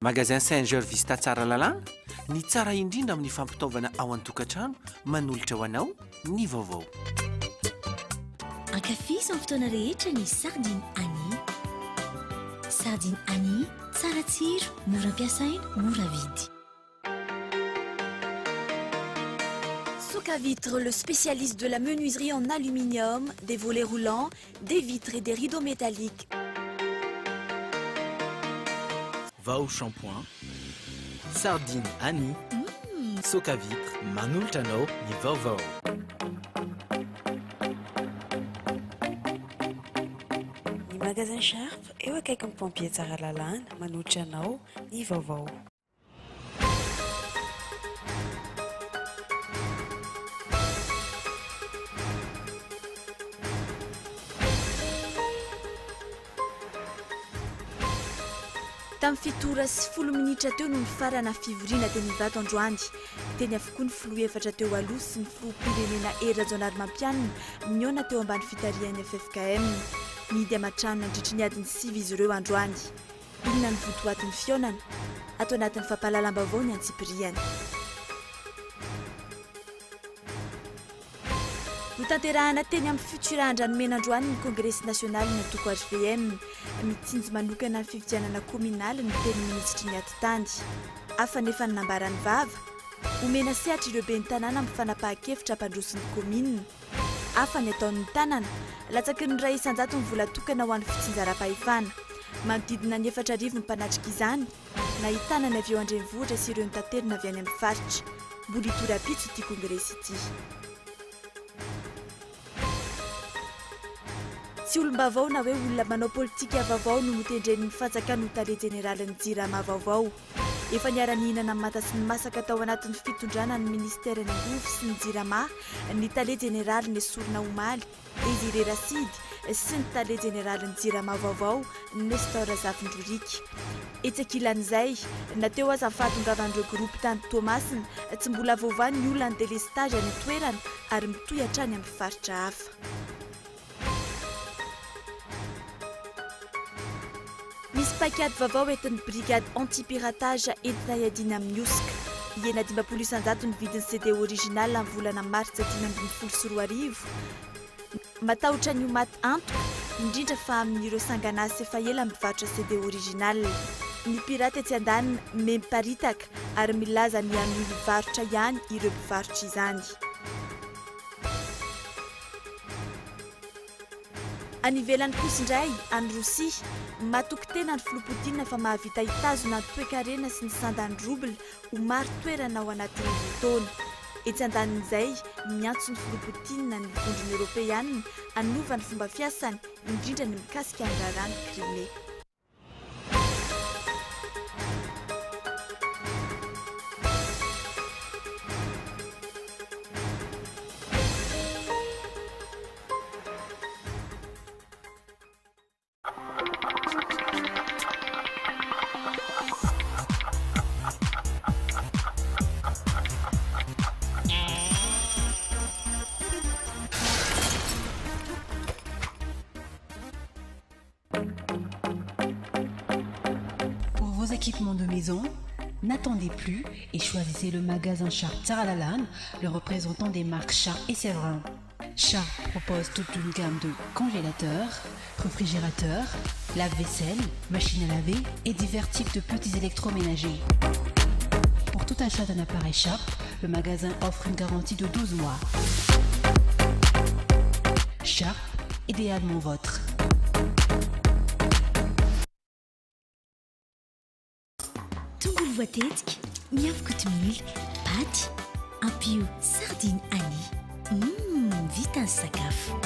Magasin Saint-Georges Vista tsara lalàna ny tsara indrindra amin'ny fampitaovana ao an-tokantrano manolotra ho anao ny vaovao. Ankafiziny fotoana rehetra ny sardine Annie. Sardine Annie, tsara tsiro, mora ampiasaina, mora vidy. Soka Vitre, le spécialiste de la menuiserie en aluminium, des volets roulants, des vitres et des rideaux métalliques. Va au shampoing, sardine Annie, Soka Vitre, manultano ni vaovao. Ny magasin Sharp eo akaiky ny pompier tsara lalàna manolotra anao ny vaovao. Tamin'ny fitora sy 10 minitra teo no ny farana fivoriana teny Ivato androany. Teny avokoa ny filoha efatra teo aloha sy ny filoham-pirenena Rajaonarimampianina niona teo ambany fitarihan'ny FFKM. Mihidy aman-trano nandritra ny adiny 9 izy ireo androany. Inona ny votoatin'ny fionana? Atao anatin'ny fampahalalam-baovao ny antsipiriany. Notanterahana teny amin'ny Futura-Andranomena androany ny Congrès national natoko HVM mitsinjo manokana ny fifidianana kominaly ny teny minisitry ny atitany. Hafa nefa ny nambarany vava, omena sehatra ireo ben'ny tanàna amin'ny fanapahan-kevitra ampandrosin'ny komina. Hafa ny ataon'ny tanàna, latsaky ny ray isan-jato ny vola tokana ho an'ny fitsinjaram-pahefana. Manodidina ny 4,000 ny mpanatrika izany, nahitana ny avy eo andrenivohitra sy ireo notanterina avy any amin'ny faritra. Mbola hitora-pitso ity kongrès ity. Tsy olom-bavao na hoe olona manao politika vaovao no notendren'ny fanjakana ho tale jeneralin'ny Jirama vaovao. Efa niara-nihinana mata sy ny masaka tao anatin'ny fitondrana ny ministera ny Angovo sy ny Jirama, ny tale jeneraly Nesorina Omaly, Désiré Rasidy sy ny tale jeneralin'ny Jirama vaovao Nestor Zavindrorika. Etsekilan'izay, nateo aza fahatongavan'ireo groupe tany Thomasina tsy mbola vaovao ny olona ny délestage any toerana ary mitoy hatrany amin'ny faritra hafa. Misy paikady vaovao entin'ny brigade anti-piratage entina iadina amin'ny Osika. Iena 500 ny vidin'ny CD original amin'ny volana martsa 2024. Matahotra ny ho maty antoka, indrindra fa amin'ireo sanganasy efa ela mivarotra CD original. Ny pirata etsy andaniny memparitaka ary milaza ny amin'ny mivarotra ihany ireo mpivarotra izany. Any ivelany kosa indray, any Rosia, matoky tena ny filopotina fa mahavita hitazona ny toe-karena sy ny sandany roble ho maro toerana ao anatin'ny taona. Etsy andanin'izay, miantso ny filopotina ny vondrony Europeanina anova ny fomba fiasany, indrindra ny mikasika ny rarany Crimée. Équipements de maison, n'attendez plus et choisissez le magasin Sharp Tsara Lalàna, le représentant des marques Sharp et Séverin. Sharp propose toute une gamme de congélateurs, réfrigérateurs, lave-vaisselle, machines à laver et divers types de petits électroménagers. Pour tout achat d'un appareil Sharp, le magasin offre une garantie de 12 mois. Sharp, idéalement vôtre. Voatetika, miavaka tomily, paty, ampio sardine Annie. Vita ny sakafo.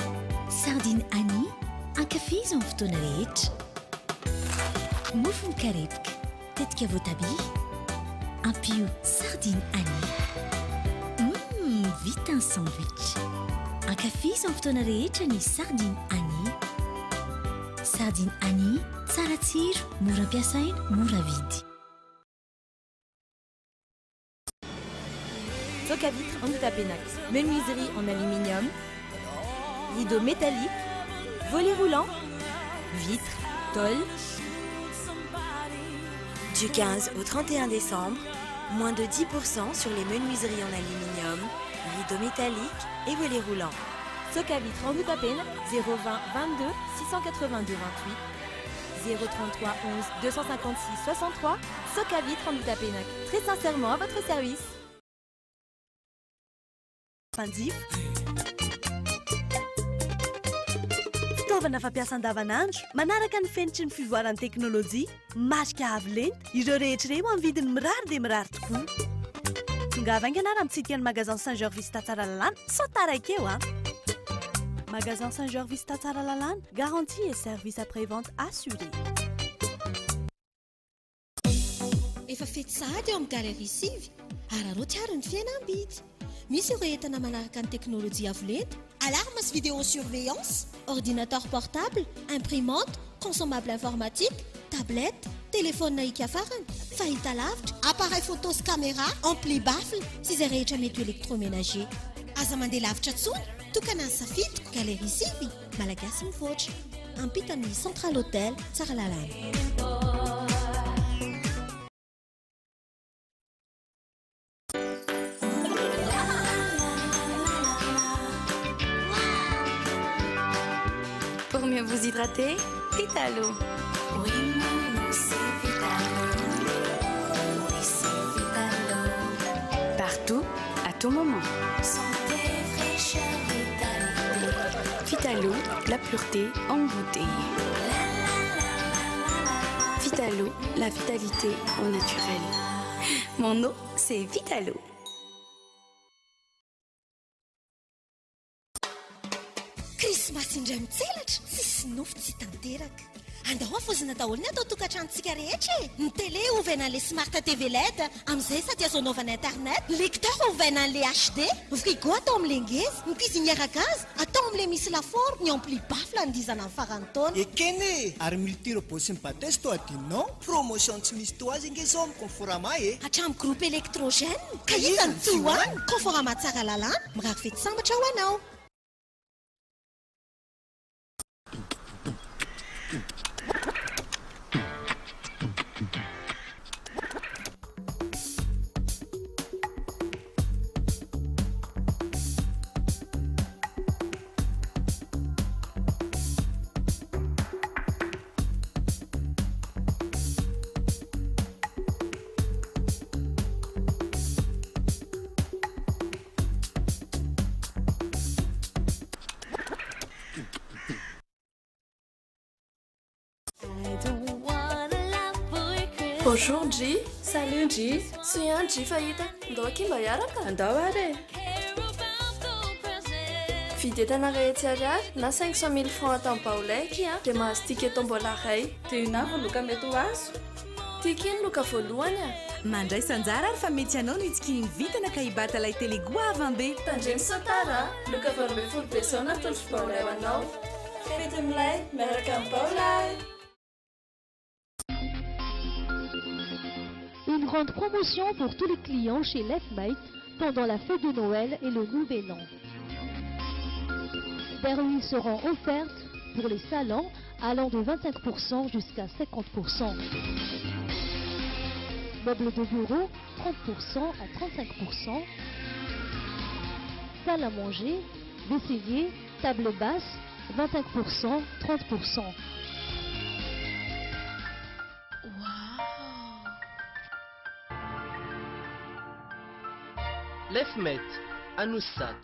Sardine Annie, ankafiziny amin'ny fotoana rehetra. Mofo mikarepoka, tetika voatabia. Ampio sardine Annie. Vita ny sandwich. Ankafiziny amin'ny fotoana rehetra ny sardine Annie. Sardine Annie, tsara tsiro, mora ampiasaina, mora vidy. Soka Vitre en Utapenac, menuiserie en aluminium, rideaux métalliques, volets roulants, vitres, tôle. Du 15 au 31 décembre, moins de 10% sur les menuiseries en aluminium, rideaux métalliques et volets roulants. Soka Vitre en route à peine 020 22 682 28 033 11 256 63. Soka Vitre en route à peine. Très sincèrement à votre service. Fitaovana fampiasa andavanandro manaraka ny fenitry ny fivoaran'ny teknôlôjia marika avo lenta ireo rehetra ireo amin'ny vidiny mirary dia mirary tokoa. Tonga avaingana raha mitsidika ny magasin Saint-Georges Vista Tsara Lalàna sao taraiky eo Magasin Saint-Georges Vista Tsara Lalàna, garantie et service après-vente assuré. Efa fety sahady eo amin'ny galerie Sivy ary arao tiaro ny fiainam-bidy. Misy ireo entana manaraka ny teknôlôjia avo lenta, alarme sy vidéosurveillance, ordinateur portable, imprimante, consommable informatique, tablette, téléphone naïka farany, fahitalavitra, appareil photo sy caméra, ampli baffle sy izay rehetra mety électroménager. Aza mandeha lavitra tsony, tokana ny safidiko galerie Sivy, malagasy mivoatra. Ampita amin'ny Central Hotel Tsara Lalàna. Pour mieux vous hydrater, Vitalo. Oui, maman, c'est Vitalo. Oui, c'est Vitalo. Partout, à tout moment. Santé, fraîcheur, vitalité. Vitalo, la pureté en bouteille. Vitalo, la vitalité au naturel. Mon nom, c'est Vitalo. Krismasy indray mitselatra sisy nofo tsy tanteraka. Andao afozina daholo ny atao tokantranontsika rehetra e. Ny télé ovaina an'le smart TV LED amin'izay sady azo anaovana internet. Lecteur ovaina an'le HD. Frigo atao amin'le ngeza. Ny cuisinière gaz atao amin'le misy lafaoro. Ny ampli baffle andizana amin'ny farany taona. Ekene ary multirobot sy ny batesy to adinao. Promotion tsy misy to azy nge zao amin'ny Conforama e. Hatramin'ny groupe électrogène. Ka iza ny tsoany. Conforama Tsara Lalàna mirary fety sambatra ho anao. Bonjour G. Salut G. Souviens G fahita. Ndao aky mba hiaraka? Andao are. Vidy entana rehetra ariary na 500 000 francs atao baolaiky dia mahazo ticket tombola ray. Dia na voaloka mety ho azo. Tiky iny loka voalohany Mandray sanjara ary fa mety ianao no itsika ny vitana ka hibata ilay télé goavambe. Tandreny Sotara, loka 20 personnes atolotro baolay ho anao. Fety milay miaraka amin'ny baolay. Une grande promotion pour tous les clients chez Lefmate pendant la fête de Noël et le Nouvel An. Des remises seront offertes pour les salons allant de 25% jusqu'à 50%. Meubles de bureau, 30% à 35%. Salle à manger, vaisselier, table basse, 25%, 30%. Lefmet, Anoussat.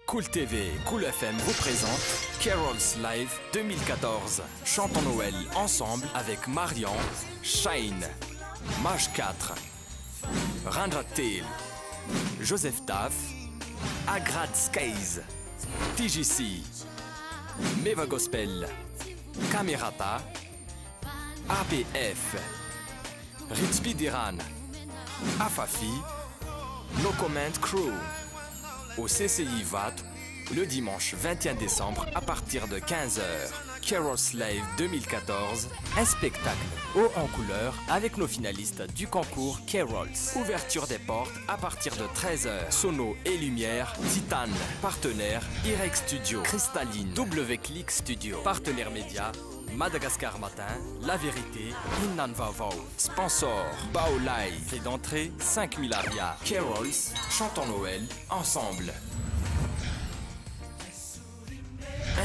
Cool TV, Cool FM vous présente Carol's Live 2014. Chantons Noël ensemble avec Marian, Shine, Mage 4, Randra Tail, Joseph Taff, Agrad Skies, TGC, Meva Gospel, Camerata, APF, Ritzby Diran, Afafi, No Comment Crew, au CCI VAT, le dimanche 21 décembre à partir de 15h. Carol's Live 2014, un spectacle haut en couleur avec nos finalistes du concours Carols. Ouverture des portes à partir de 13h. Sono et lumière, Titan. Partenaire, Irec Studio, Cristalline, W Click Studio. Partenaire média, Madagascar Matin, La Vérité, Innan Vavao. Sponsor, Baolai. Prix d'entrée, 5000 arias. Carols, chantons Noël, ensemble.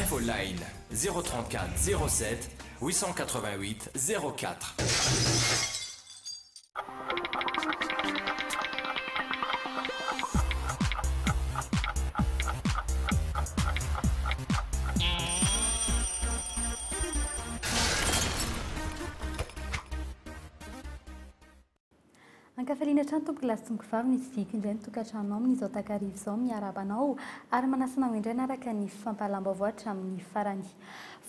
Infoline, 034 07 888 04. Ankafaliana trano tompoko lasy tomboko vavy nisy viko indray nitokantrano amin'izao takarivo izao miarabanao ary manasanao indray naraka ny fampahalam-baovao hatramin'ny farany.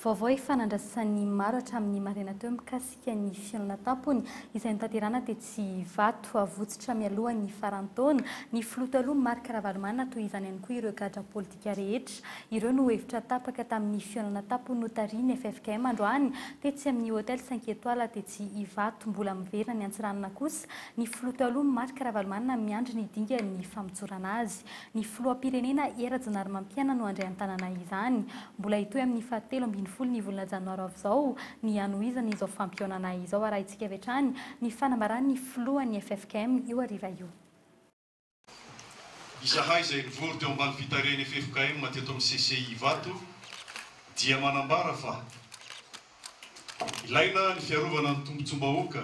Vaovao ifanandrasan'ny maro hatramin'ny maraina teo mikasika ny fihainana tampony izay notanterana tetsy Vato avotsitra mialoha ny farantaona ny filoha aloha Marc Ravalomanana toy izany ihany koa ireo gadra politika rehetra. Ireo no hevitra tapaka tamin'ny fihainana tampony notariany FFKM androany tetsy amin'ny hôtel 5 étoiles tetsy Vato mbola miverina ny Antsiranana kosa ny filoha aloha Marc Ravalomanana miandry ny dinga ny famotsorana azy. Ny filoham-pirenena Era-Janary-Mampiana no andray an-tanàna izany. Mbola hitoy amin'ny fahatelo ambin'ny folo ny volana janoary avizao ny anohizana izao fampionana izao arahintsika avy hatrany ny fanambarany filohan'ny FFKM io hariva io. Izahay izay nivory teo ambany fitareny FFKM mateto amin'ny CCI Vato dia manambara fa ilaina ny fiarovana ny tombon-tsom-bahoaka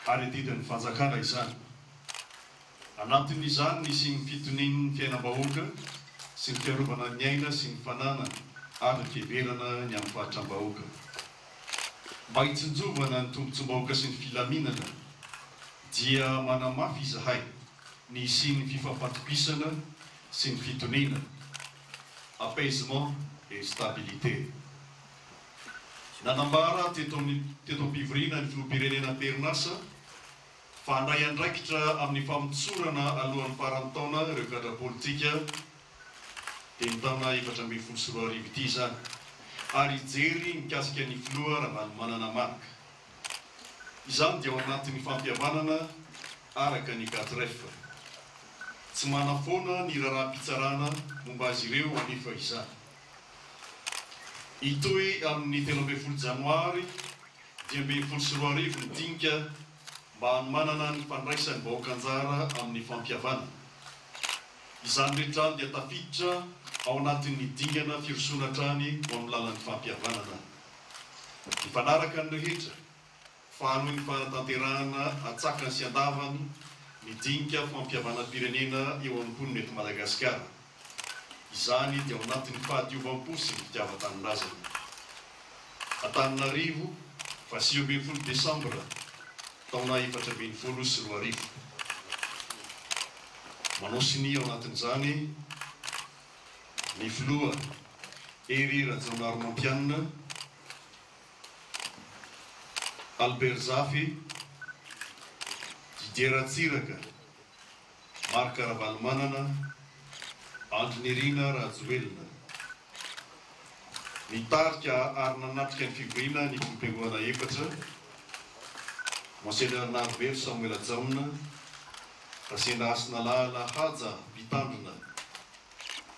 ary didin'ny fanjakana izany. Anatin'izany nisy ny fitonian'ny fiainam-bahoaka sy ny fiarovana ny aina sy ny fanana ary ny fiheverana ny amin'ny fahatram-bahoaka. Mba hitsinjovana ny tombon-tsom-bahoaka sy ny filaminana dia manamafy izahay ny isian'ny fifampatopisana sy ny fitoniana, apaisement et stabilité. Nanambara teto am-pivoriana ny filoham-pirenena Perinasa fa handray andraikitra amin'ny famotsorana alohan'ny farantaona ireo gadra politika dia ny taona 2014 ity izany ary jery mikasika ny filoha Ravalomanana Marc. Izany dia ao anatin'ny fampihavanana araka ny 4F. Tsy manafoana ny raharaham-pitsarana momba azy ireo anefa izany. Itoy amin'ny 13 janoary 2024 ny dinka mba hanomanana ny fandraisany vahoaka anjara amin'ny fampihavana. Izany rehetrany dia tafiditra ao anatin'ny dingana firosona trany ho amin'ny lalan'ny fampihavanana. Mifanaraka ny rehetra fa noho ny fanatanterahana atsakany sy andavany ny dinka fampihavana-pirenena eo amin'ny poniny eto Madagasikara. Izany dia ao anatin'ny fahadiovam-po sy ny fitiavan-tanin'razana. Antananarivo fa 20 Desambra taona 2024. Manosiny ao anatin'izany ny filoha Era-Janary-Mampiana Albert Zafy, Didier Ratsiraka, Marc Ravalomanana, Andry Rajoelina. Nitarika ary nanatrika ny fivoriana ny fiompiangoana efatra Monseigneur Narver Samuel Ajaona, Rasena Asinala Haja Vitandrona,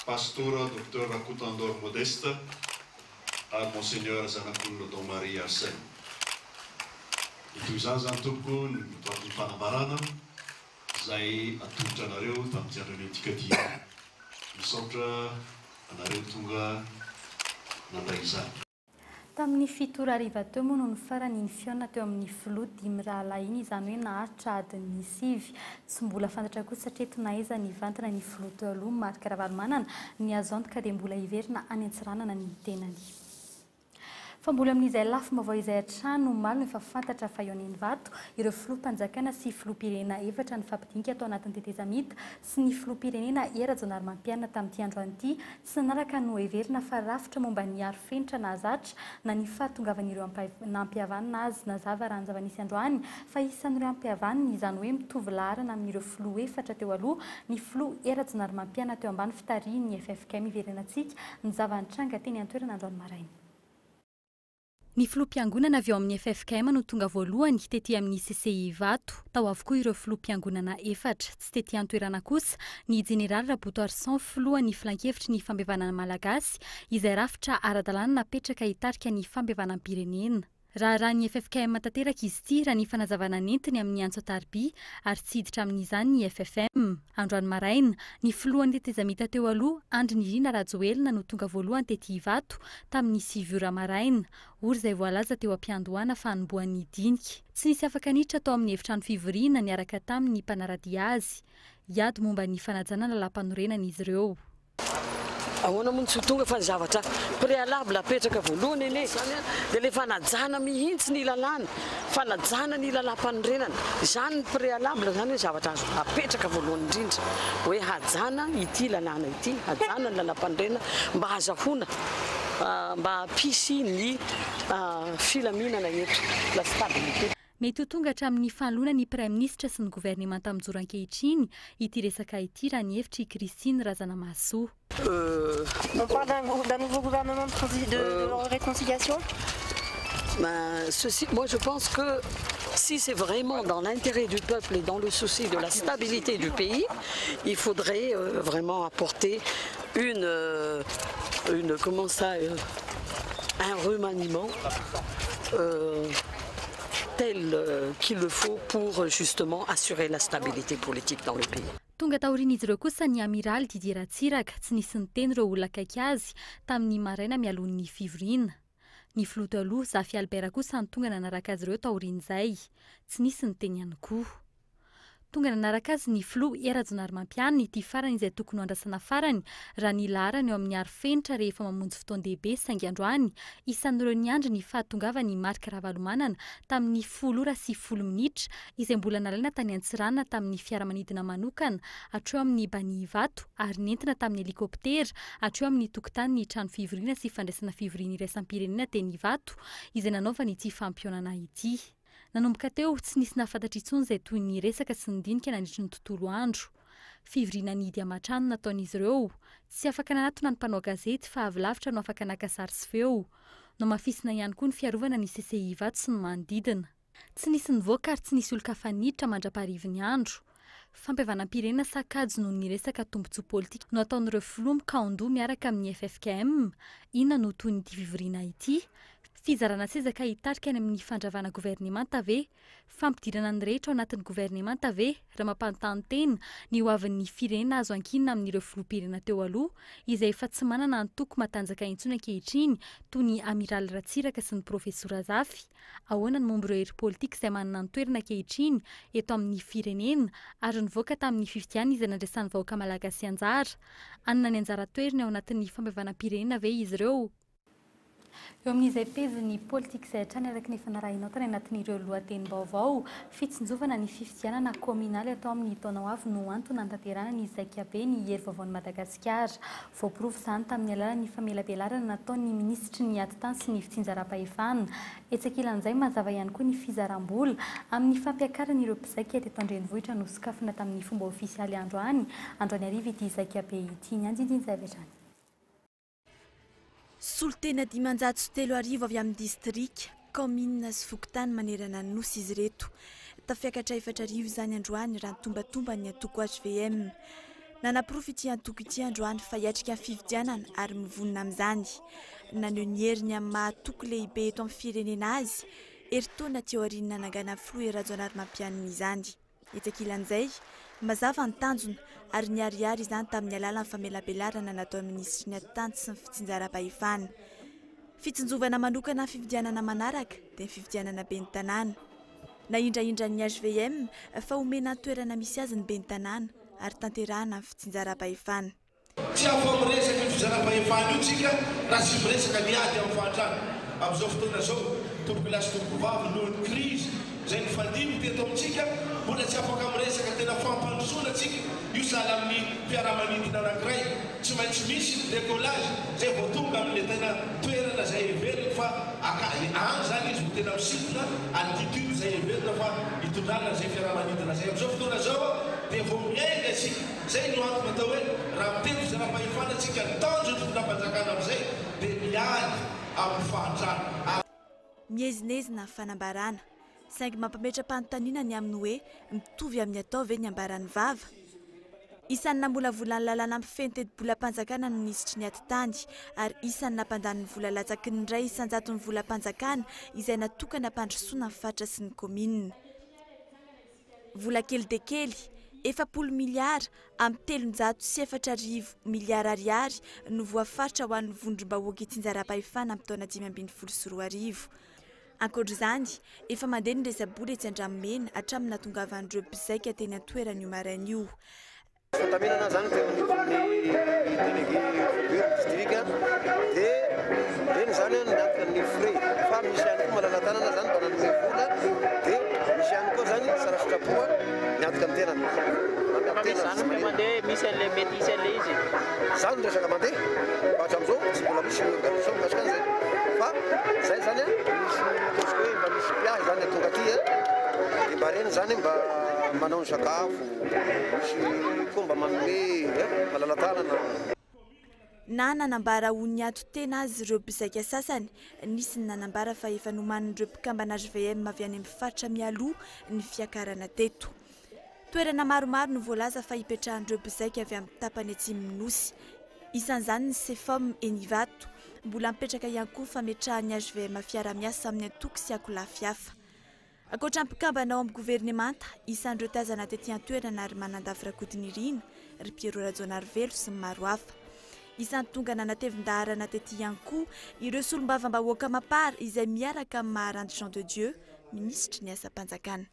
Pastora Dr Rakotandor Modeste ary Monseigneur Zanakolona Don Marie Arsène. Ito izany zany tompoko ny mivaky ny fanambarana izay atolotra anareo tamin'ny andro etika dia misaotra anareo tonga nandray izany. Tamin'ny fitoro ariva teo moa no ny farany ny fiona teo amin'ny filoha dimy rahalainy izany hoe naharitra adiny sivy. Tsy mbola fantatra kosa satria tonaiza ny vantana ny filoha teo aloha Marc Ravalomanana ny azo antoka dia mbola hiverina any Antsiranana ny tenany. Fa mbola amin'izay lafim-baovao izay hatrano malo efa fantatra fa eo an'ny Vato ireo filoham-panjakana sy filoham-pirenena efatra ny fampidinika tao anatin'ny tetezamita sy ny filoham-pirenena Era-Janary-Mampiana tamin'ity androany ity sy nanaraka no heverina fa rafitra momba ny aro-fenitra na zatra na ny fahatongavan'ireo nampihavanana azy na zava raha ny zava-nisy androany fa isan'ireo ampihavanana izany hoe mitovy laharana amin'ireo filoha efatra teo aloha ny filoha Era-Janary-Mampiana teo ambany fitarian'ny FFKM iverenantsika ny zava-nitranga teny an-toerana androany maraina. Ny filoham-piangonana avy eo amin'ny FFKM no tonga voalohany tetỳ amin'ny CCI Vato. Tao avokoa ireo filoham-piangonana efatra. Tsy tetỳ an-toerana kosa ny Jeneraly Raboto Arsan filoha ny filan-kevitry ny fambevanana malagasy izay rafitra ara-dalàna napetraka hitarika ny fambevanam-pirenena. Raha ny FFKM tanteraka izy ity raha ny fanazavana nentiny amin'ny antso Tarby ary tsy hiditra amin'izany ny FFM. Androany maraina ny filohan'ny tetezamita teo aloha Andry Nirina Rajoelina no tonga voalohany tetỳ Vato tamin'ny 7 ora maraina. Ory izay voalaza teo am-piandohana fa hanombohan'ny dinika. Tsy nisy afaka niditra tao amin'ny efitrano fivoriana niaraka tamin'ny mpanaradia azy. Hiady momba ny fanajana lalam-panorenana izy ireo. Ahoana moa tsy tonga fa ny zavatra préalable apetraka voalohany ene dia le fanajana mihitsy ny lalàna, fanajana ny lalam-panorenana, izany ny préalable zany hoe zavatra azo apetraka voalohany indrindra hoe hajana ity lalàna ity, hajana ny lalam-panorenana mba hazahoana mba hampisy ny filaminana eto la stabilité. Mety ho tonga hatramin'ny fanoloana ny praiminisitra sy ny governemanta mijoro ankehitriny ity resaka ity raha ny hevitry Christine Razanamahasoa. On parle d'un nouveau gouvernement de réconciliation. Moi je pense que si c'est vraiment dans l'intérêt du peuple et dans le souci de la stabilité du pays, il faudrait vraiment apporter un remaniement tel qu'il le faut pour justement assurer la stabilité politique dans le pays. Tonga taorian'izy ireo kosa ny amiraly Didier Ratsiraka tsy nisy niteny ireo olona akaiky azy tamin'ny maraina mialohan'ny fivoriana. Ny filoha taloha Zafy Albert kosa ny tonga nanaraka azy ireo taorian'izay. Tsy nisy niteny ihany koa. Tonga nanaraka azy ny filoha Erazonary Mampianina ity farany izay tokony andrasana farany raha ny laharany eo amin'ny arifenitra rehefa mamonjy fotoan-dehibe saingy androany isan'ireo ny andro ny fahatongavany Marc Ravalomanana tamin'ny 10 ora sy 10 minitra izay mbola nalaina tany Antsirana tamin'ny fiaramanidina manokana hatreo amin'ny Bani Vato ary nentina tamin'ny helikoptera hatreo amin'ny tokotany ny trano fivoriana sy fandraisana fivoriana iraisam-pirenena teny Vato izay nanaovany ity fampionana ity. Nanomboka teo tsy nisy nafantatra intsony izay toy ny resaka sy ny dinika nandritry ny tontolo andro. Fivoriana nidy amatrano nataon'izy ireo. Tsy afaka nanatona ny mpanao gazety fa avy lavitra no afaka naka sary sy feo. No mafisina ihany koa ny fiarovana ny CCI Vato sy ny manodidina. Tsy nisy nivoaka ary tsy nisy olon-kafa niditra mandra-parivin'ny andro. Fampiavanam-pirenena sakajy noho ny resaka tombotsoa politika no ataon'ireo filoha mikaondoha miaraka amin'ny FFKM. Inona no toy n'ity fivoriana ity? Fizarana sezaka hitarika any amin'ny fandravana governemanta ve? Fampidirana ny rehetra ao anatin'ny governemanta ve? Raha mampanontany tena ny hoavin'ny firenena azo ankinina amin'ireo filoham-pirenena teo aloha izay efa tsy manana antoko matanjaka intsony ankehitriny toy ny amiraly Ratsiraka sy ny profesora Zafy. Ahoana ny momba ireo hery politika izay manana ny toerana ankehitriny eto amin'ny firenena ary nivoaka tamin'ny fifidianana izay nandresan'ny vahoaka malagasy anjara. Anona ny anjara toerany ao anatin'ny fampiavanam-pirenena ve izy ireo? Eo amin'izay pezin'ny politika izay hatrany araka ny fanarahinao tany anatin'ireo lohatenim-baovao, fitsinjovana ny fifidianana kominaly atao amin'ny taona ho avy no antony hantanterana ny Zakabe ny hery vaovaon'i Madagasikara. Voaporofo izany tamin'ny alalan'ny famelabelarana nataon'ny minisitry ny ati-tany sy ny fitsinjaram-pahefana. Etsakilan'izay mazava ihany koa ny fizaram-bola amin'ny fampiakaran'ireo mpizaika teto an-drenivohitra no sokafina tamin'ny fomba ofisialy androany ariva ity Zakabe ity ny anjinjin'izay vetrany. Solotena 503 arivo avy amin'ny distrika, commune sy fokontany manerana ny nosy izy reto. Tafiakatra 4 arivo izany androany raha nitombatomba ny antoko HVM. Nanapirofo ity antoko ity androany fa hiatrika amin'ny fifidianana ary mivonona amin'izany. Naneho ny heriny amin'ny mahatoko lehibe eto amin'ny firenena azy, eritaona teo aoriana nanangana filoha Erazonary Mampianina izany. Etsakilan'izay, mazava ny tanjona ary ny ariary izany tamin'ny alalan'ny famelabelarana natao minisitry ny ati-tany sy ny fitsinjaram-pahefana. Fitsinjovana manokana fifidianana manaraka dia fifidianana ben'ny tanàna. Naindraindra ny HVM fa omena toerana misy azy ny ben'ny tanàna ary tanterahana ny fitsinjaram-pahefana. Tsy afo miresaka ny fitsinjaram-pahefana io tsika raha sy miresaka niady amin'ny fahantrana. Amin'izao fotoana izao tomboky lasy tomboky vavy noho ny krizy izay nifandimby teto amintsika mbola tsy afaka miresaka tena fampandrosoana tsika. Io sahala amin'ny fiaramanidina anankiray tsy maintsy misy ny décollage zay vao tonga amin'le tena toerana izay heverina fa any zany izy ho tena misintona altitude izay heverina fa hitondrana izay fiaramanidina zay. Amin'izao fotoana izao dia vao miainga isika zay no antony atao hoe raha miteny fizaram-pahefana tsika ny tanjony fomba-panjakana amin'izay dia miady amin'ny fahantrana. mihezinezina fanambarana saingy mampametra-panontaniana ny aminy hoe mitovy amin'ny atao ve ny ambarany vava. Isan'ny nambolavolan'ny lalàna ampifeny teti-bola-panjakana no nisitry ny atitany ary isan'ny nampandany ny vola latsaky ny iray isan-jaton'ny vola-panjakana izay natokana hampandrosoana ny fatra sy ny komina. Vola kely de kely 40 miliara amin'ny 304 miliara ariary no voafatra ho an'ny vondrom-bahoaka itsinjaram-pahefana amin'ny taona 2024. Ankoatr'izany, efa mandeha ny resa-bola etsy Andramomena hatramin'ny nahatongavan'ireo mpizaika teny an-toeran'io marain'io. Fantaminana zany teo amin'ny délégué district dia reny zany niantoka ny frais fa misy ihany koa malala-tanana zany mba nanome vola dia misy ihany koa zany sara sitrapoa niantoka ny tenany. Zany mandeha misy an'ilay mety isy an'ilay izy. Zany ny resaka mandeha fa hatramin'izao tsy mbola misy organisation mikasika an'izay fa zay zany misy ataontsika hoe mba misy piahy zany tonga aty dia mba reny zany mba manao ny sakafo misy koa mba manome malala-tanana. Na nanambara ho ny ato tena azy ireo mpizaika sasany, nisy ny nanambara fa efa nomanin'ireo mpikambana HVM avy any amin'ny faritra mialoha ny fiakarana teto. Toerana maromaro no voalaza fa hipetrahan'ireo mpizaika avy amin'ny tapany atsimo nosy. Isan'izany ny Sefom Enivato, mbola mipetraka ihany koa fametrahany HVM fiara-miasa amin'ny Antoky sy Akolafy hafa. Ankoatra mpikambana ao amin'ny governemanta, isan'ireo tazana tetỳ an-toerana ary manandafy Rakodinirina, ry Piero Rajonarivelo sy ny maro hafa. Isan'ny tonga nanatevin-daharana tetỳ ihany koa ireo solombavam-bahoaka mapara izay miaraka amin'ny Maharanty Jean de Dieu, minisitry ny asa-panjakana.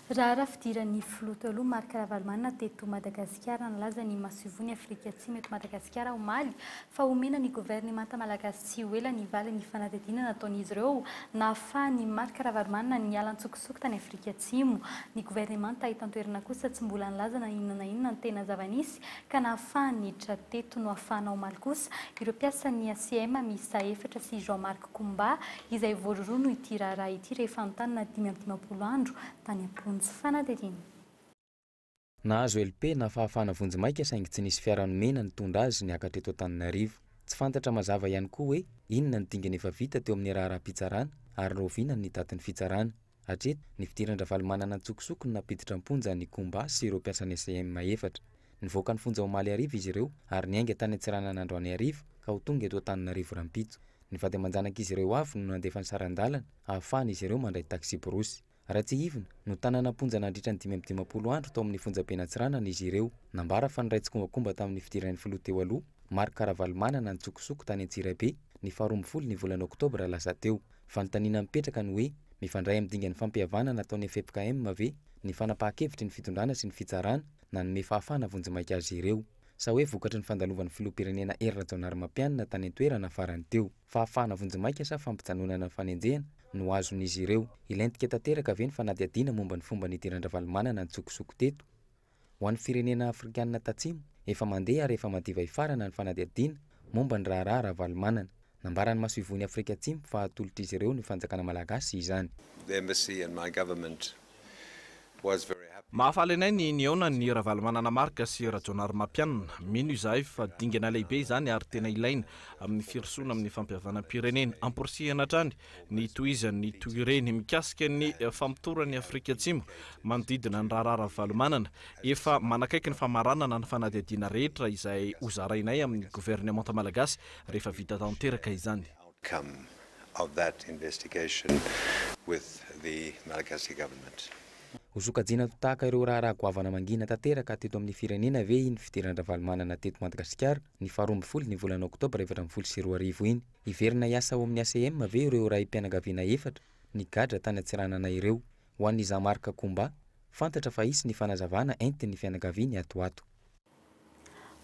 Raha fidiran'ny filoha aloha Marc Ravalomanana teto Madagasikara nalaza ny masivony Afrika Atsimo eto Madagasikara omaly fa omena ny governemanta malagasy tsy ho ela ny valy ny fanadihadiana nataon'izy ireo nahafahan'ny Marc Ravalomanana ny alan-tsokisoko tany Afrika Atsimo. Ny governemanta eto-an-toerana kosa tsy mbola nilaza na inona na inona ny tena zava-nisy ka nahafahany hiditra teto no ahafahana omaly kosa ireo mpiasan'ny ACM Misa Efatra sy Jean-Marc Coumba izay voaroroa no ity raharaha ity rehefa anontany 5-10 andro tany am-pontsy fanadihadiana. Nahazo LP na fahafahana vonjimaika saingy tsy nisy fiaranomena nitondra azy niakatra eto Antananarivo. Tsy fantatra mazava ihany koa hoe inona ny dingana efa vita teo amin'ny raharaha-pitsarana ary roviana ny datin'ny fitsarana. Hatreto ny fidiran-dra Valomanana Antsokosoko no napiditra amponja ny Coumba sy ireo mpiasan'ny ACM efatra. Nivoaka ny fonja omaly arivo izy ireo ary niainga tany Antsirana n'Androany arivo ka ho tonga eto Antananarivo rampitso. Ny vady aman-janak'izy ireo avy no nandefa ny sarandalana ahafahana izy ireo mandray taxi borosy. Raha tsy ivona no tanana ponja nandritra ny 5-10 andro tao amin'ny fonjam-pena Antsiranana izy ireo. Nambara fa niraitsy kombakomba tamin'ny fidiran'ny filoha teo aloha Marc Ravalomanana Antsokosoko tany Antsirabe ny 12 ny volana Oktobra lasa teo. Fa ny tanina mipetraka ny hoe mifandray amin'ny dingan'ny fampihavanana nataon'ny FFKM ve ny fanapahan-kevitry ny fitondrana sy ny fitsarana nanome fahafahana vonjimaika azy ireo. Sa hoe vokatry ny fandalovan'ny filoham-pirenena Hery Rajaonarimampianina tany an-toerana farany teo. Fahafahana vonjimaika sa fampijanonana ny fanenjehana no azon'izy ireo. Ilaintika tanteraka ve ny fanadihadiana momba ny fomba nidiran-dra Valomanana Antsokosoko teto. Ho an'ny firenena Afrikanina tatsimo efa mandeha ary efa madiva ifarana ny fanadihadiana momba ny raharaha Valomanana. Nambarany masoivony Afrika Atsimo fa atolotra izy ireo ny fanjakana malagasy izany. The embassy and my government was very happy. Mahafaly anay ny niona ny Ravalomanana Marc sy Rajaonarimampianina. Mino izahay fa dingana lehibe izany ary tena ilaina amin'ny firosoana amin'ny fampihavana-pirenena amporisihana hatrany ny tohizany ny toireny mikasika ny fampitorany Afrika Atsimo manodidina ny raharaha Ravalomanana efa manakaiky ny famaranana ny fanadihadiana rehetra izay hozarainay amin'ny governemanta malagasy rehefa vita tanteraka izany. Outcome of that investigation with the Malagasy government. Hosokajina tahaka ireo raharaha goavana mangina tanteraka teto amin'ny firenena ve iny fidiran-dra Valomanana teto Madagasikara ny 12 ny volana Oktobra 2024 iny. Iverina hiasa ao amin'ny ACM ve ireo raim-pianakaviana efatra ny gadra tany Antsiranana ireo. Ho an'ny Jean-Marc Coumba fantatra fa isy ny fanazavana entin'ny fianakaviany ato.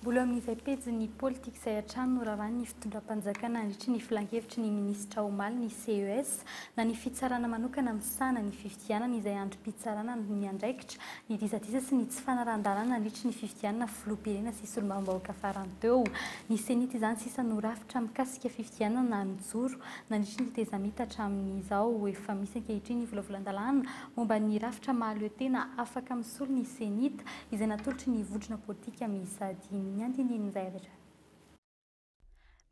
Mbola amin'izay pejy ny politika izay hatrany no rahavany ny fitondram-panjakana nandritra ny filan-kevitry ny minisitra omaly ny CES na ny fitsarana manokana misana ny fifidianana izay androm-pitsarana ny andraikitra ny dizadisa sy ny tsy fanaran-dalana nandritra ny fifidianana filoham-pirenena sy solombavam-bahoaka farany teo. Ny senity izany sisa no rafitra mikasika fifidianana mijoro nandritra ny tezamita hatramin'izao efa misy ankehitriny volavolan-dalana momba ny rafitra mahaleo tena afaka misolo ny senita izay natolotry ny vodrona politika miisa dimy.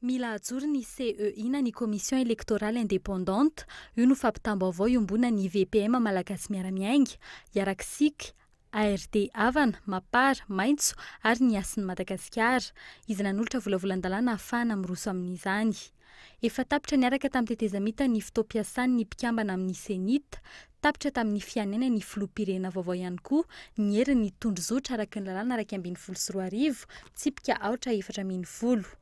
mila ajoro ny CEI na ny commission électorale indépendante io no fampitam-baovao iombona ny VPM malagasy miaramiaingy iaraksika ARD avana mapara maintso ary ny asin'ny Madagasikara izy nanolotra volavolan-dalàna ahafahana miroso amin'izany. Efa tapitra niaraka tamin'ny tetezamita ny fotoam-piasan'ny mpikambana amin'ny senita, tapitra tamin'ny fianena ny filoham-pirenena vaovao ihany koa ny herin'ny tondrozotra araky ny lalàna 224 tsipika 440.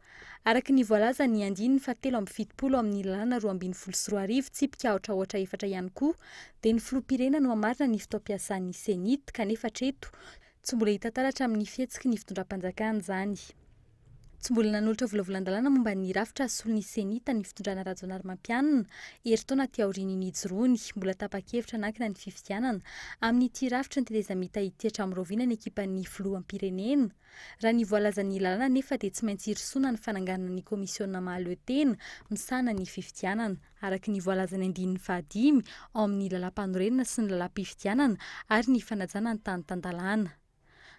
Araky ny voalaza ny andininy fa 770 amin'ny lalàna 224 tsipika 404 ihany koa dia ny filoham-pirenena no hamarina ny fotoam-piasan'ny senita kanefa hatreto tsy mbola hita taratra amin'ny fihetsiky ny fitondram-panjakana izany. Tsy mbola nanolotra volavolan-dalàna momba ny rafitra solon'ny senita ny fitondrana rajonarymampianina herintaona ty aorian'ny joroany mbola tapa-kevitra nankina ny fifidianana amin'ity rafitra ny tetezamita ity hatramin'roviana ny ekipan'ny filoham-pirenena. Raha ny voalazan'ny lalàna nefa dia tsy maintsy hirisona ny fananganana ny komisiona mahaloetena misahana ny fifidianana araky ny voalazany andininy fahadimy ao amin'ny lalam-panorenana sy ny lalam-pifidianana ary ny fanajana ny tany tan-dalàna.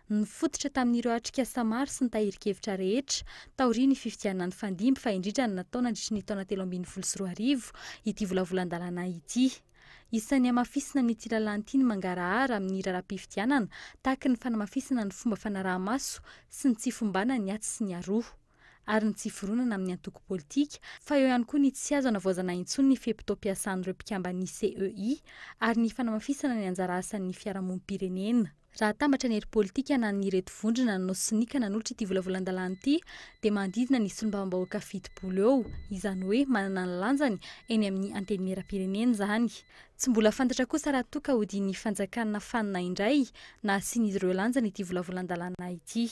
Nifototra tamin'ireo atrikasa maro sy ny tahirikevitra rehetra taoriany fifidianana ny fandimby fa indrindra ny natao nandritra ny taona 2024 ity volavolan-dalàna ity. Isan'ny hamafisina amin'ity lalàna mangarahara amin'ny raharaham-pifidianana tahaka ny fanamafisina ny fomba fanaraha-maso sy ny tsy fombana ny atsy sy ny aroa ary ny tsy fironana amin'ny antoko politika fa eo ihany koa ny tsy azo anavoazana intsony ny fepitoam-piasan'ireo mpikamban'ny CEI ary ny fanamafisana ny anjara asan'ny fiarahamonim-pirenena. Raha tambatra ny hery politika na ny reto vondrona no sinika nanolotra ity volavolan-dalàna ity dia mandidina ny solombavam-bahoaka fitopolo eo izany hoe manana ny lanjany eny amin'ny anteny miera-pirenena izany. Tsy mbola fantatra kosa raha toa ka hodin'ny fanjakana fanina indray na asian'izy ireo lanjany ity volavolan-dalàna ity.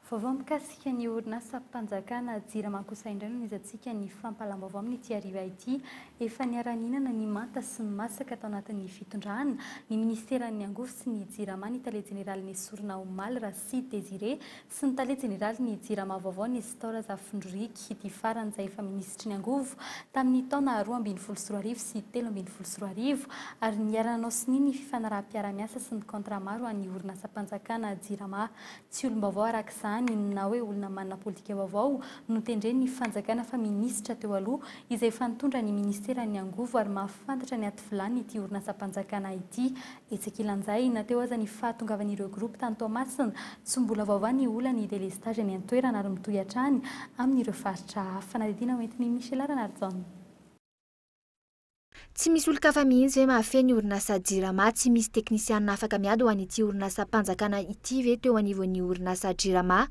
Vaovao mikasika ny orinasa mpanjakana Jirama kosa indray no nizatsika ny fampalam-baovao amin'ity hariva ity efa niara-ninana ny manta sy ny masaka tao anatin'ny fitondrana ny ministeran'ny angovo sy ny Jirama ny tale jeneraly ny Sorona Omaly Racide Désiré sy ny tale jeneraly ny Jirama vaovao ny Nestor Zafindroriky ity farany izay efa ministry ny angovo tamin'ny taona 2024 sy 2024 ary niara-nanao sininy fifanaraha-piara-miasa sy ny kontra maro an'ny orinasa mpanjakana Jirama tsy olom-baovao arak'izany na hoe olona manana politika vaovao no tendreny ny fanjakana fa minisitra teo aloha izay fanitondra ny ministeran'ny angovo ary mahafantatra ny aty vilany ity orinasa mpanjakana ity. Etsaka ilan'izay nateo aza ny fahatongavan'ireo groupe tany Toamasina tsy mbola vaovao ny olany délestage ny antoerana ary mitohy hatrany amin'ireo faritra hafa. Nadidina hoentiny Michel Ranardzon. Tsy misy olon-kafa mihitsy hoe mahafeny orinasa Jirama tsy misy teknisianina afaka miady ho an'ity orinasa mpanjakana ity ve teo anivon'ny orinasa Jirama.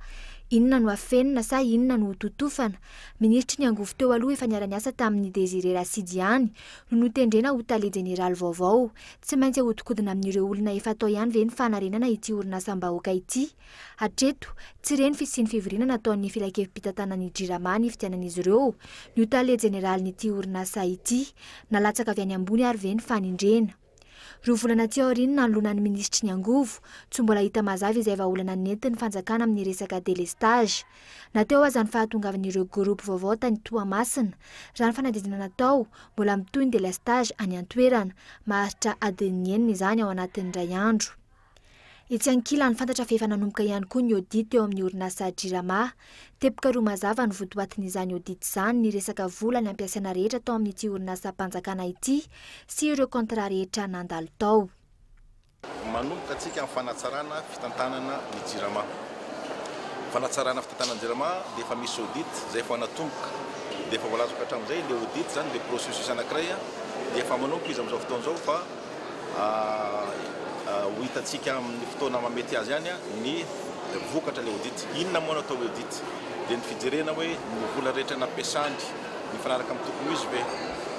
Inona no afenina sa inona no totofana? Ministry ny angovo teo aloha efa niara-niasa tamin'ny Désiré Racide ihany no notendrena ho tale jeneraly vaovao. Tsy maintsy ahodikodina amin'ireo olona efa atao ihany ve ny fanarenana ity orinasam-bahoaka ity. Hatreto tsy reny fisiany fivoriana nataon'ny filakevim-pitantanan'ny Jirama ny fidianan'izy ireo ny ho tale jeneraly n'ity orinasa ity nalatsaka avy any ambony ary ve ny fanindrena. Roa volana ty aoriana nanolonan'ny ministry ny angovo tsy mbola hita mazava izay vahaolana nentin'ny fanjakana amin'ny resaka délestage. Nateo aza ny fahatongavan'ireo groupe vaovao tany Toamasina. Raha ny fanadidina natao mbola mitohy ny délestage any antoerana maharitra adiny enina izany ao anatin'ny iray andro. Etsy ankila ny fantatra fa efa nanomboka ihany koa ny audit eo amin'ny orinasa Jirama. Tepoka roa mazava ny votoatin'izany audit izany ny resaka vola ny ampiasaina rehetra tao amin'ity orinasa mpanjakana ity sy ireo kontra rehetra nandalo tao. Manomboka antsika amin'ny fanatsarana fitantanana ny Jirama. Fanatsarana fitantanana Jirama dia efa misy audit izay efa natomboka. Dia efa voalaza hatramin'izay ilay audit izany dia processus anankiray dia efa manomboka izy amin'izao fotoana izao fa ho hitantsika amin'ny fotoana mamety azy ihany ny vokatra ilay audit. Inona moa no atao audit? Dia ny fijerena hoe ny vola rehetra nampiasany mifanaraka amin'ny tokony izy ve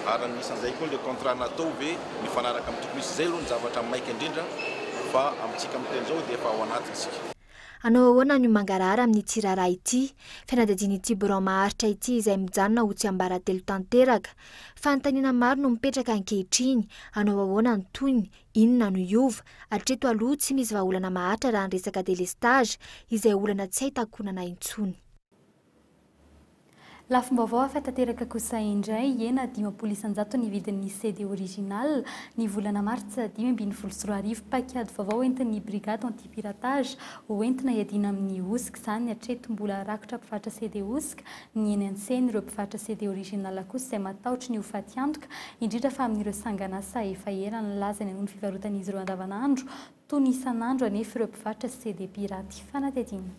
ary anisan'izay koa ilay contrat natao ve mifanaraka amin'ny tokony izy. Izay aloha ny zavatra maika indrindra fa amintsika amin'ny teny izao dia efa ao anatiny isika. Anao ahoana ny mangarahara amin'ny tsirara ity fianadadian'ity bureau maharitra ity izay mijanona ho tsy ambara telo tanteraka. Fanontaniana maro no mipetraka ankehitriny. Anao ahoana ny toyny, inona no iova? Hatreto aloha tsy misy vahaolana maharitra raha ny resaka délestage izay olana tsy ahitankonana intsony. Lafim-baovao afa-tanteraka kosa indray ena 5,100 ny vidin'ny CD original ny volana martsa 5,24 paikady vaovao entin'ny brigade anti-piratage ho entina iadina amin'ny osika izany hatreto mbola rakotra mpivarotra CD osika ny eny an-tsena ireo mpivarotra CD original kosa izay matahotra ny ho faty antoka indrindra fa amin'ireo sangan'asa efa ela ny lazany noho ny fivarotan'izy ireo andavanandro toy ny isan'andro anefa ireo mpivarotra CD piraty fanadihadiana.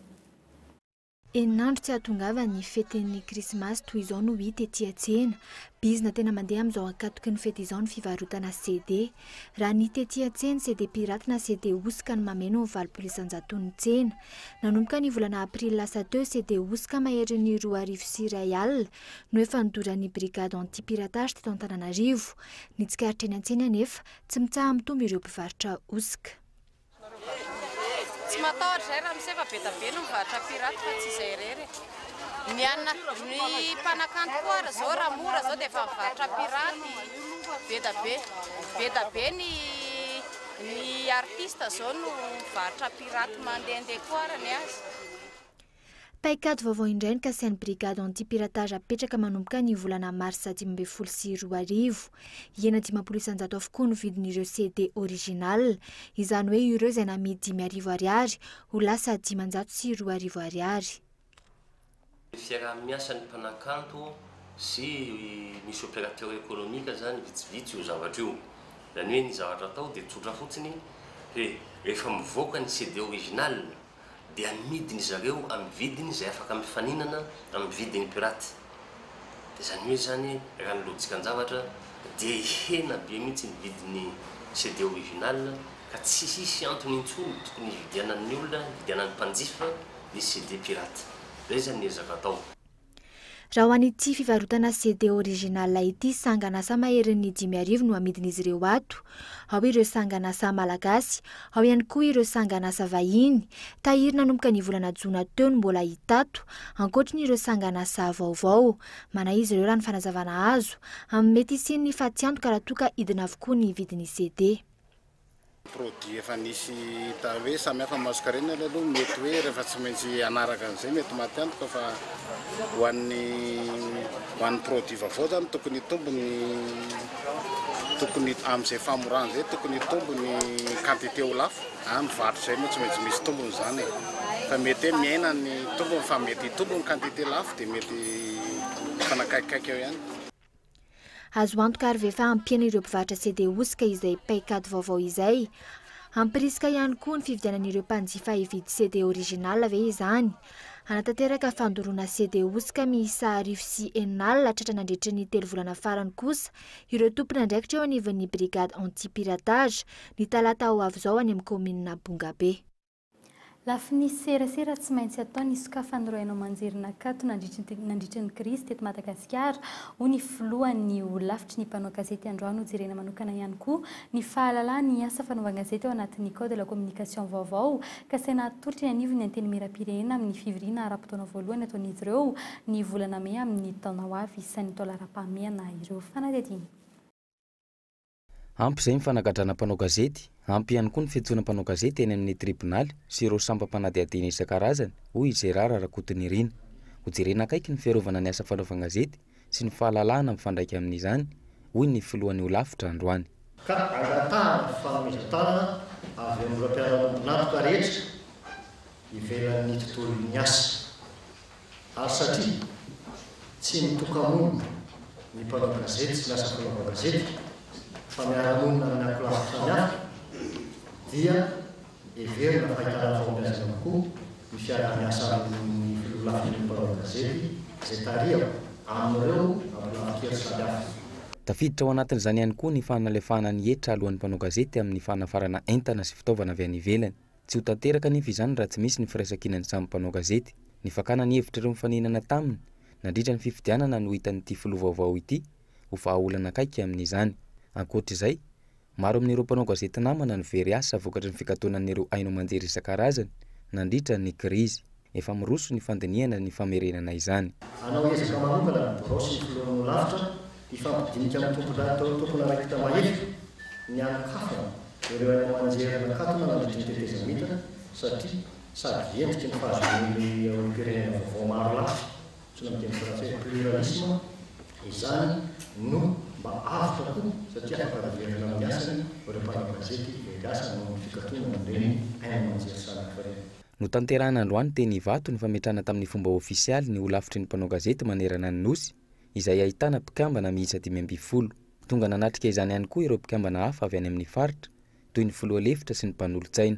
Eninandro tsy ahatongava ny fetin'ny krismasy toy izao no hita ety an-tsena. Bizina tena mandeha amin'izao ankatoky ny fety izao ny fivarotana CD. Raha ny hita ety an-tsena CD piraty na CD osika no mameno 8,100 ny tsena. Nanomboka ny volana aprily lasa teo CD osika mahery ny 2,4 alina no efa nidoran'ny brigade anti-piratage teto Antananarivo. Ny tsikaritra eny an-tsena anefa tsy mitsaha mitombo ireo mpivarotra osika. Tsy matahotra zay raha misefa be da be no mivarotra piraty fa tsy izay rery. Ny mpanakanto koa raha zao raha mora zao dia efa mivarotra piraty be da be ny artista zao no mivarotra piraty mandehandeha koa raha ny azy. Paikady vaovao indray ny kasain'ny brigade anti-piratage apetraka manomboka ny volana marsa 2022. Ena 5,100 avokoa no vidin'ireo CD original. Izany hoe ireo izay namidy 5,000 ariary ho lasa 502 ariary. Fiaraha-miasa ny mpanakanto sy misy opérateur économique zany vitsivitsy io zavatra io. Zany hoe ny zavatra atao dia tsotra fotsiny rehefa mivoaka ny CD original dia amidiny zareo amin'ny vidiny izay afaka mifaninana amin'ny vidiny piraty. Dia zany hoe zany raha ny lojika ny zavatra dia hena be mihitsy ny vidiny CD original ka tsy hisy antony intsony tokony hividianan'ny olona, hividianan'ny mpanjifa ny CD piraty. Zay zany ezaka atao. Raha ho an'ity fivarotana CD original ity sangan'asa maherin'ny 5,000 no amidin'izy ireo ato. Ao ireo sangan'asa malagasy, ao ihany koa ireo sangan'asa vahiny. Tahiry nanomboka ny volana Jona teo no mbola hitato, ankoatry ireo sangan'asa vaovao. Manaizy ireo raha ny fanazavana azo, amin'ny mety isian'ny faty antoka raha toka idina avokoa ny vidin'ny CD. Produit efa nisy ta hoe samihafa masonkarena aloha mety hoe rehefa tsy maintsy anaraka an'izay mety maty antoka fa ho an'ny produit vaovao zany tokony amin'izay famorana zay tokony tombony quantité ho lafo mivarotra zay moa tsy maintsy misy tombony zany fa mety hoe miaina ny tombony fa mety tombony quantité lafo dia mety fanakaikaiky eo ihany. Azo antoka ary vefa ampiana ireo mpivarotra CD osika izay paikady vaovao izay. Ampirisika ihany koa ny fividianan'ireo mpanjifa hividy CD original ve izany. Anatanteraka fandoroana CD osika miisa 2,9 alina tratra nandritra ny 3 volana farany kosa ireo tompona ndraikitra eo anivon'ny brigade anti-piratage ny talata ho avy izao any amin'ny komina Bongabe. Lafi nisy serasera tsy maintsy atao ny sokafanoroanao manjerina akato nandritra ny crise teto Madagasikara ho ny filohan'ny lavitry ny mpanao gazety androany ho jerena manokana ihany koa ny fahalalana ny asa fanaovana gazety ao anatin'ny code de la communication vaovao ka saina atolotry ny anivony anteny miram-pirenena amin'ny fivoriana ara-potoana voalohany ataon'izy ireo ny volana May amin'ny taona ho avy isan'ny taona ara-pahamehana ireo fanadihadiana. Ampy izay mifanagadrana mpanao gazety, ampy ihany koa ny fiantsoana mpanao gazety eny amin'ny tribonaly sy ireo sampam-panadihadiana isan-karazany hoy Gérard Rakotonirina. Ho jerena akaiky ny fiarovana ny asa fanaovana gazety sy ny fahalalahana mifandraika amin'izany hoy ny filohan'ny Olafitra androany. Ka angatahana fanomezan-tanana avy amin'ireo mpiara-miombonantoka rehetra ivelan'ny tontolon'ny asa ary satria tsy mitoka-mombona ny mpanao gazety sy ny asa fanaovana gazety fa miara-monina amin'ny ankolafo samihafa dia everina fahitana fahombiazana koa ny fiara-miasa amin'ny filolafiny mpanao gazety izay tariao amin'ireo ambolafokely samihafa. Tafiditra ao anatin'izany ihany koa ny fanalefahana ny hetra alohan'ny mpanao gazety amin'ny fanafarana entana sy fitaovana avy any ivelany. Tsy ho tanteraka nefa izany raha tsy misy ny firaisan-kinan'ny samy mpanao gazety. Ny fakana ny hevitra ireo mifaninana taminy nandritra ny fifidianana no hitan'ity filoha vaovao ity ho vahaolana akaiky amin'izany. Ankoatr'izay, maro amin'ireo mpanao gazety namana ny very asa vokatry ny fikatoanan'ireo haino manjery isan-karazany nandritra ny krizy. Efa miroso ny fandinihana ny famerenana izany. Anao ezaka manokana ny borosy ny filohan'ny Olafitra ifampidinika amin'ny tompona raikitra mahefy ny anokafana ireo haino manjery nakatona nandritra ny tetezamita satria sady endriky ny fahazoan'ilay pirenena vaovao maro lafy tsy miteny français pluralisme izany no mba avotra koa satria afaraverina amin'ny asany ireo mpanao gazety vegasy no fikatona amin'ireny ain'amanjery fareny. No tanterahana androany teny Ivato ny fametrahana tamin'ny fomba ofisialy ny olafitry ny mpanao gazety manerana ny nosy izay ahitana mpikambana miisa 520. Tonga nanatrika izany ihany koa ireo mpikambana hafa avy any amin'ny faritra toy ny filoha lefitra sy ny mpanolotsaina.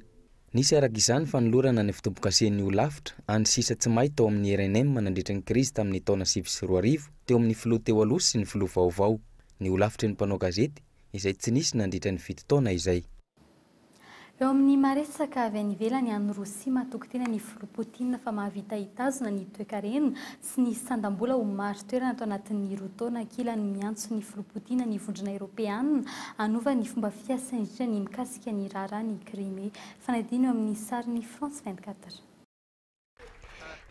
Nisy araka izany fanolorana ny fitombokaseny olafitra any sisa tsy may tao amin'ny RNM nandritra ny krizy tamin'ny taona 2024 teo amin'ny filoha teo aloha sy ny filoha vaovao. Ny olafitry ny mpanao gazety izay tsy nisy nandritra ny 7 taona izay. Eo amin'ny maresaka avy any ivelany any Rosia mahatoky tena ny Putin fa mahavita hitazona ny toe-karena sy ny sandam-bola ho maro toerana atao anatin'ny roa taona kilany miantso ny Putin ny vondrona Europeanina anova ny fomba fiasany indrindra ny mikasika ny raharaha ny Crimée. Fanadino amin'ny sarin'ny France 24.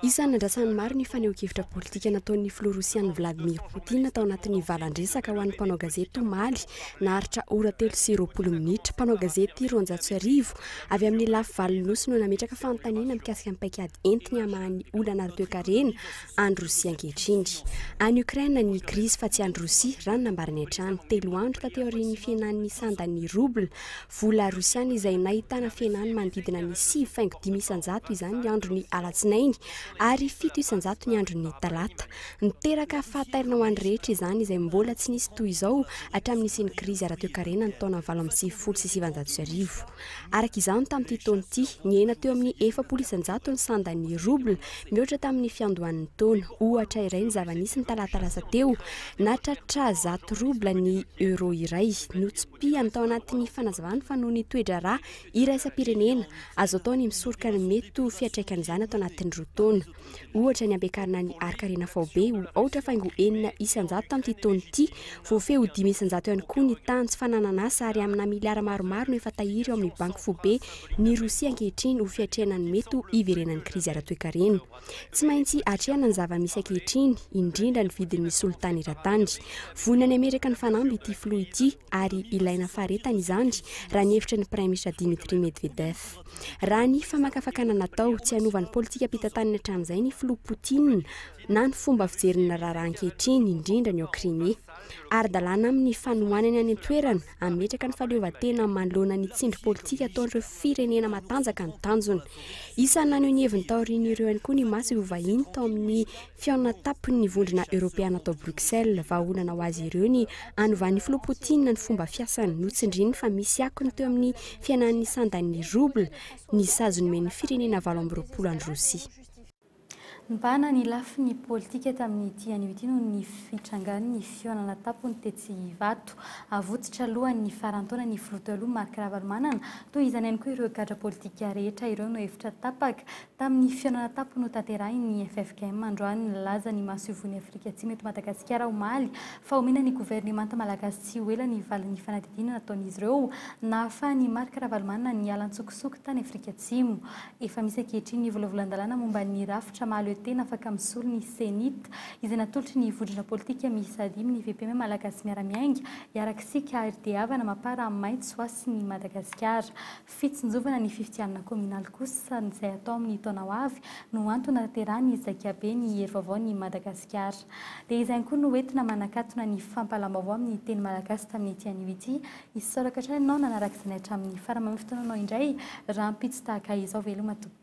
Isan'ny andrasany maro ny faneho-kevitra politika nataon'ny Filorosian'i Vladimir Putin tao anatin'ny valan-dresaka ho an'ny mpanao gazety omaly naharitra ora 3:20 minitra. Mpanao gazety 200 avy amin'ny lafy valon'osy no nametraka fanontaniana mikasika ny paikady entiny amahan'ny olana ary toe-karena any Rosia ankehitriny. Any Ukraine ny krizy fa tsy any Rosia raha nambarany hatrany. 3 andro tateo aorian'ny fienan'ny sandan'ny ruble vola rosiana izay nahitana fienany manodidina ny 5.5 isanjato izany ny andro ny alatsinainy ary 7 isanjato ny andro ny talata. Niteraka fahatairana ho an'ny rehetra izany izay mbola tsy nisy toy izao hatramin'ny isian'ny krizy ara-toe-karena ny taona 1970. Araka izany tamin'ity taona ity niaina teo amin'ny 4 isanjato ny sandan'ny ruble mihoatra tamin'ny fiandohan'ny taona. Ohatra iray ny zava-nisy ny talata lasa teo natratra 100 ruble ny euro iray notsipihany tao anatin'ny fanazavany fa noho ny toe-draharaha iraisam-pirenena azo atao ny misoroka ny mety fiatraikan'izany atao anatin'ny roa taona. Ohatra ny ampiakarina ny arkarena faobe ho ohatra faingo 9 isanjato tamin'ity taona ity voafeo 5 isanjato ihany koa ny tany tsy fananan'asa ary amina miliara maromaro no efa tahiry eo amin'ny banky fobe ny Rosia ankehitriny ho fiatrehana ny mety iverenan'ny krizy ara-toe-karena. Tsy maintsy atrehana ny zava-misy ankehitriny indrindra ny vidin'ny solotany iratandry. Vonina ny Amerika ny fanamby ity filoha ity ary ilaina faharetana izany raha ny hevitra ny Prime Ministre Dmitry Medvedev. Raha ny famakafakana natao tsy hanovan'ny politika mpitantanina hatramin'izay ny filoha Putin na ny fomba fijerina raharaha ankehitriny indrindra ny ao Crimée. Ara-dalàna amin'ny fanohanany any an-toerana ametraka ny fahaleovantena manoloana ny tsindry politika ataon'ireo firenena matanjaka ny tanjony. Isan'ny naneho ny heviny taoriana ireo ihany koa ny masy ho vahiny tao amin'ny fihaonana tapony ny vondrona Europeana atao Bruxelles vahaolana ho azy ireo ny anovan'ny filoha Putin ny fomba fiasany notsindriny fa misy akony teo amin'ny fiainan'ny sandan'ny ruble ny sazony men'ny firenena 20 any Rosia. Mbana ny lafi ny politika tamin'ny tian'io ity noho ny fitrangany ny fionana tapony tetsy Ivato avotsitra alohan'ny farantaona ny filoha Marc Ravalomanana toy izany ihany koa ireo gadra politika rehetra ireo no hevitra tapaka tamin'ny fionana tapony ho tanterahiny FFKM androany nilaza ny masovony Afrika Atsimo eto Madagasikara omaly fa omena ny gouvernemanta malagasy tsy ho ela ny valin'ny fanadidinana nataon'izy ireo nahafahany Marc Ravalomanana ny alan-tsokosoko tany Afrika Atsimo. Efa misy ankehitriny ny volavolan-dalàna momba ny rafitra mahalo tena afaka misolo ny senita izay natolotry ny vondrona politika miisa 5 ny VPM malagasy miara-miainga hiarakisika RD havana mapara maitso asy ny Madagasikara. Fitsinjovana ny fifitianana kominaly kosa izay atao amin'ny taona ho avy no antony naterahany Zakabe ny hery vaovao ny Madagasikara. Dia izay koa no entina manakatona ny fampalam-baovao amin'ny teny malagasy tamin'ny tian'io ity. Isoraka hatrany ianao nanaraka izany hatramin'ny faramamy fotoananao indray raha mpitsy tahaka izao veloma toko.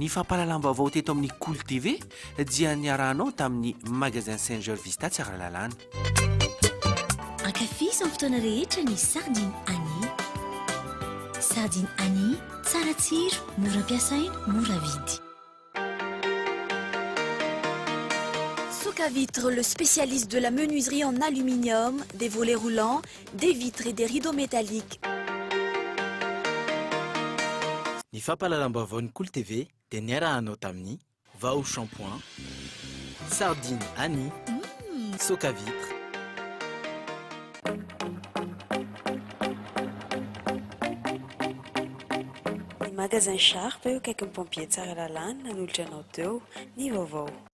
Ny fampalalam-baovao teto amin'ny Cool TV dia niarahanao tamin'ny magasin Saint-Georges Vista Tsiaralalàna. Mpankafy sy fotoana rehetra ny sardine Annie. Sardine Annie, tsara tsiro, mora ampiasaina, mora vidy. Soka Vitre, le spécialiste de la menuiserie en aluminium, des volets roulants, des vitres et des rideaux métalliques. Ny fampahalalam-baovao ny Cool TV dia niarahanao tamin'ny Vao Shampoing, Sardine Annie, Soka Vitre. Ny magasin Sharp eo akaiky ny pompier tsara lalàna nanolotra anao teo ny vaovao.